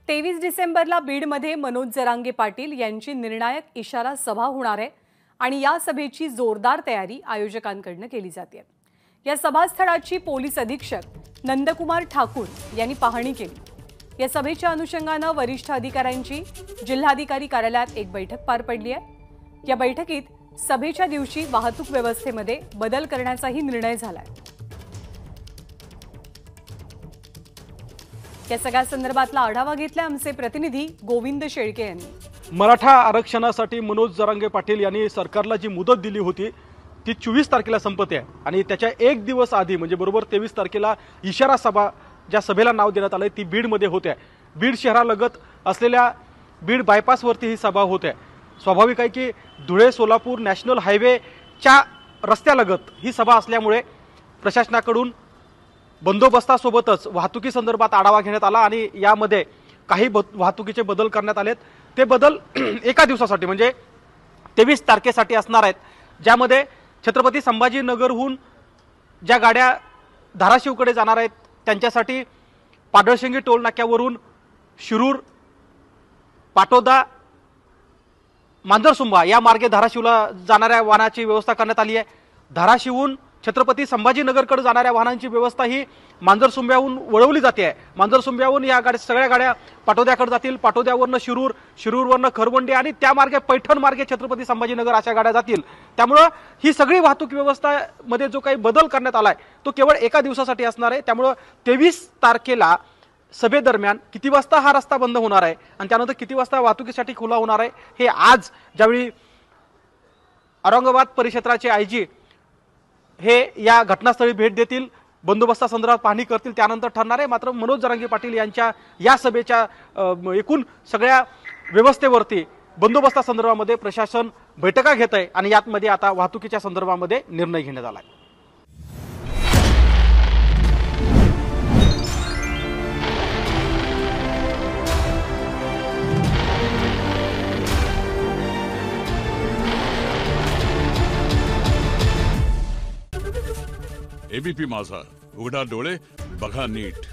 23 डिसेंबरला बीडमध्ये मनोज जरांगे पाटील यांची निर्णायक इशारा सभा होणार आहे आणि या सभेची जोरदार तयारी आयोजकांकडून केली जाते। या सभास्थळाची पोलीस अधीक्षक नंदकुमार ठाकूर यांनी पाहणी केली। या सभेच्या अनुषंगाने वरिष्ठ अधिकाऱ्यांची जिल्हाधिकारी कार्यालयात एक बैठक पार पडली आहे। या बैठकीत सभेच्या दिवशी वाहतूक व्यवस्थेमध्ये बदल करण्याचाही निर्णय झालाय। या सगळ्या संदर्भातला आढावा घेतला आमचे प्रतिनिधी गोविंद शेळके यांनी। मराठा आरक्षणासाठी मनोज जरांगे पाटील यांनी सरकारला जी मुदत दिली होती ती 24 तारखेला संपते आहे आणि त्याच्या एक दिवस आधी म्हणजे बरोबर 23 तारखेला इशारा सभा ज्या सभेला नाव देण्यात आले ती बीडमध्ये होते आहे। बीड शहरालगत असलेल्या बीड बायपासवरती ही सभा होते आहे। स्वाभाविक आहे की धुळे सोलापूर नॅशनल हायवेच्या रस्त्यालगत ही सभा असल्यामुळे प्रशासनाकडून बंदोबस्तासोबतच वाहतुकी संदर्भात आढावा घेण्यात आला आणि यामध्ये काही वाहतुकीचे बदल करण्यात आलेत। ते बदल एका दिवसासाठी म्हणजे 23 तारखेसाठी असणार आहेत, ज्यामध्ये छत्रपती संभाजीनगरहून ज्या गाड्या धाराशिवकडे जाणार आहेत त्यांच्यासाठी पाडळशिंगी टोल नाक्यावरून शिरूर पाटोदा मांजरसुंबा या मार्गे धाराशिवला जाणाऱ्या वाहनाची व्यवस्था करण्यात आली आहे। धाराशिवहून छत्रपती संभाजीनगरकडे जाणाऱ्या वाहनांची व्यवस्था ही मांजरसुंब्याहून वळवली जाते आहे। मांजरसुंब्याहून या सगळ्या गाड्या पाटोद्याकडे जातील, पाटोद्यावरनं शिरूर, शिरूरवरनं खरवंडी आणि त्या मार्गे पैठण मार्गे छत्रपती संभाजीनगर अशा गाड्या जातील। त्यामुळे ही सगळी वाहतूक व्यवस्था मध्ये जो काही बदल करण्यात आलाय तो केवळ एका दिवसासाठी असणार आहे। त्यामुळे 23 तारखेला सभेदरम्यान किती वाजता हा रस्ता बंद होणार आहे आणि त्यानंतर किती वाजता वाहतुकीसाठी खुला होणार आहे हे आज ज्यावेळी औरंगाबाद परिक्षेत्राचे आयजी हे या घटनास्थळी भेट देतील, बंदोबस्तासंदर्भात पाहणी करतील, त्यानंतर ठरणार आहे। मात्र मनोज जरांगे पाटील यांच्या या सभेच्या एकूण सगळ्या व्यवस्थेवरती बंदोबस्तासंदर्भामध्ये प्रशासन बैठका घेत आहे आणि यामध्ये आता वाहतुकीच्या संदर्भामध्ये निर्णय घेण्यात आला आहे। एबीपी माझा, उघडा डोळे बघा नीट।